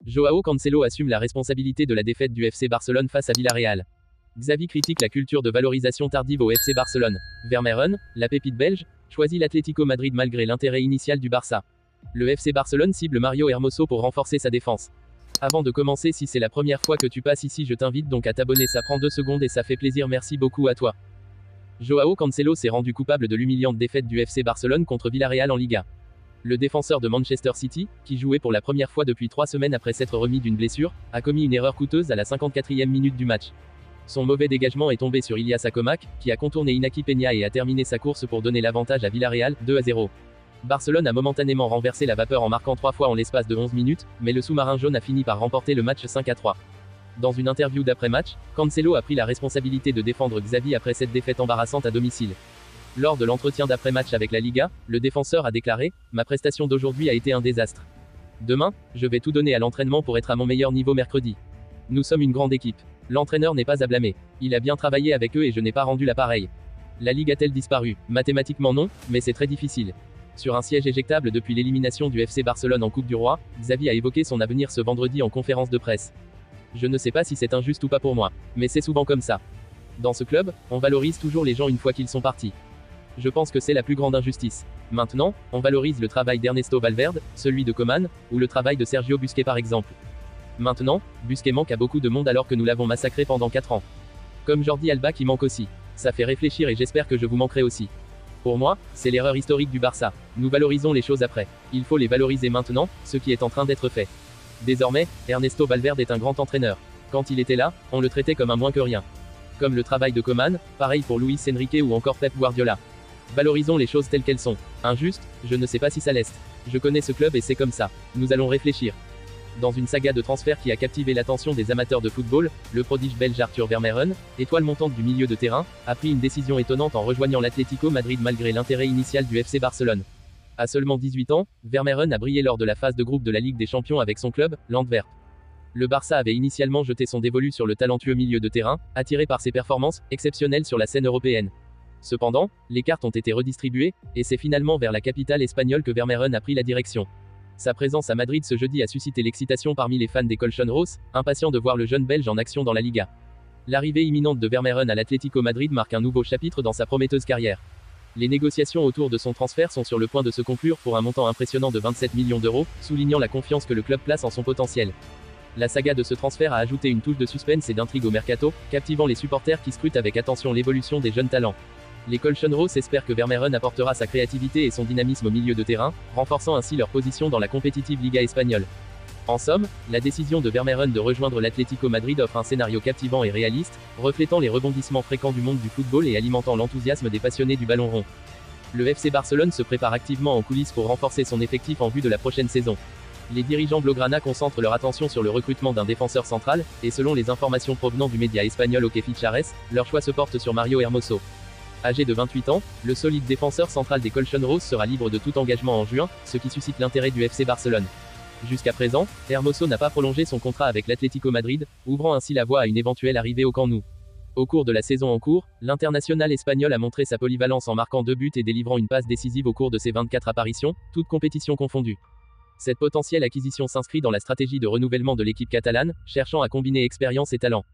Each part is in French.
Joao Cancelo assume la responsabilité de la défaite du FC Barcelone face à Villarreal. Xavi critique la culture de valorisation tardive au FC Barcelone. Vermeeren, la pépite belge, choisit l'Atlético Madrid malgré l'intérêt initial du Barça. Le FC Barcelone cible Mario Hermoso pour renforcer sa défense. Avant de commencer, si c'est la première fois que tu passes ici, je t'invite donc à t'abonner, ça prend 2 secondes et ça fait plaisir, merci beaucoup à toi. Joao Cancelo s'est rendu coupable de l'humiliante défaite du FC Barcelone contre Villarreal en Liga. Le défenseur de Manchester City, qui jouait pour la première fois depuis 3 semaines après s'être remis d'une blessure, a commis une erreur coûteuse à la 54e minute du match. Son mauvais dégagement est tombé sur Ilias Akomak, qui a contourné Inaki Peña et a terminé sa course pour donner l'avantage à Villarreal, 2-0. Barcelone a momentanément renversé la vapeur en marquant 3 fois en l'espace de 11 minutes, mais le sous-marin jaune a fini par remporter le match 5-3. Dans une interview d'après-match, Cancelo a pris la responsabilité de défendre Xavi après cette défaite embarrassante à domicile. Lors de l'entretien d'après-match avec la Liga, le défenseur a déclaré « Ma prestation d'aujourd'hui a été un désastre. Demain, je vais tout donner à l'entraînement pour être à mon meilleur niveau mercredi. Nous sommes une grande équipe. L'entraîneur n'est pas à blâmer. Il a bien travaillé avec eux et je n'ai pas rendu l'appareil. La Ligue a-t-elle disparu? Mathématiquement non, mais c'est très difficile. » Sur un siège éjectable depuis l'élimination du FC Barcelone en Coupe du Roi, Xavi a évoqué son avenir ce vendredi en conférence de presse. Je ne sais pas si c'est injuste ou pas pour moi, mais c'est souvent comme ça. Dans ce club, on valorise toujours les gens une fois qu'ils sont partis. Je pense que c'est la plus grande injustice. Maintenant, on valorise le travail d'Ernesto Valverde, celui de Koeman, ou le travail de Sergio Busquets par exemple. Maintenant, Busquets manque à beaucoup de monde alors que nous l'avons massacré pendant 4 ans. Comme Jordi Alba qui manque aussi. Ça fait réfléchir et j'espère que je vous manquerai aussi. Pour moi, c'est l'erreur historique du Barça. Nous valorisons les choses après. Il faut les valoriser maintenant, ce qui est en train d'être fait. Désormais, Ernesto Valverde est un grand entraîneur. Quand il était là, on le traitait comme un moins que rien. Comme le travail de Koeman, pareil pour Luis Enrique ou encore Pep Guardiola. Valorisons les choses telles qu'elles sont. Injuste, je ne sais pas si ça l'est. Je connais ce club et c'est comme ça. Nous allons réfléchir. Dans une saga de transfert qui a captivé l'attention des amateurs de football, le prodige belge Arthur Vermeeren, étoile montante du milieu de terrain, a pris une décision étonnante en rejoignant l'Atlético Madrid malgré l'intérêt initial du FC Barcelone. À seulement 18 ans, Vermeeren a brillé lors de la phase de groupe de la Ligue des Champions avec son club, l'Antwerp. Le Barça avait initialement jeté son dévolu sur le talentueux milieu de terrain, attiré par ses performances exceptionnelles sur la scène européenne. Cependant, les cartes ont été redistribuées, et c'est finalement vers la capitale espagnole que Vermeeren a pris la direction. Sa présence à Madrid ce jeudi a suscité l'excitation parmi les fans des Colchonros, impatients de voir le jeune Belge en action dans la Liga. L'arrivée imminente de Vermeeren à l'Atlético Madrid marque un nouveau chapitre dans sa prometteuse carrière. Les négociations autour de son transfert sont sur le point de se conclure pour un montant impressionnant de 27 millions d'euros, soulignant la confiance que le club place en son potentiel. La saga de ce transfert a ajouté une touche de suspense et d'intrigue au mercato, captivant les supporters qui scrutent avec attention l'évolution des jeunes talents. Les Colchonros espèrent que Vermeeren apportera sa créativité et son dynamisme au milieu de terrain, renforçant ainsi leur position dans la compétitive Liga espagnole. En somme, la décision de Vermeeren de rejoindre l'Atlético Madrid offre un scénario captivant et réaliste, reflétant les rebondissements fréquents du monde du football et alimentant l'enthousiasme des passionnés du ballon rond. Le FC Barcelone se prépare activement en coulisses pour renforcer son effectif en vue de la prochaine saison. Les dirigeants blaugrana concentrent leur attention sur le recrutement d'un défenseur central, et selon les informations provenant du média espagnol OK Fichares, leur choix se porte sur Mario Hermoso. Âgé de 28 ans, le solide défenseur central des Colchonros sera libre de tout engagement en juin, ce qui suscite l'intérêt du FC Barcelone. Jusqu'à présent, Hermoso n'a pas prolongé son contrat avec l'Atlético Madrid, ouvrant ainsi la voie à une éventuelle arrivée au Camp Nou. Au cours de la saison en cours, l'international espagnol a montré sa polyvalence en marquant 2 buts et délivrant une passe décisive au cours de ses 24 apparitions, toutes compétitions confondues. Cette potentielle acquisition s'inscrit dans la stratégie de renouvellement de l'équipe catalane, cherchant à combiner expérience et talent.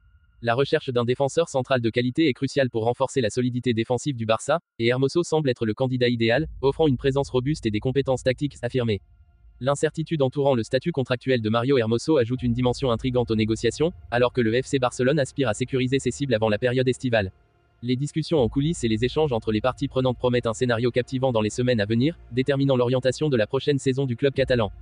La recherche d'un défenseur central de qualité est cruciale pour renforcer la solidité défensive du Barça, et Hermoso semble être le candidat idéal, offrant une présence robuste et des compétences tactiques affirmées. L'incertitude entourant le statut contractuel de Mario Hermoso ajoute une dimension intrigante aux négociations, alors que le FC Barcelone aspire à sécuriser ses cibles avant la période estivale. Les discussions en coulisses et les échanges entre les parties prenantes promettent un scénario captivant dans les semaines à venir, déterminant l'orientation de la prochaine saison du club catalan.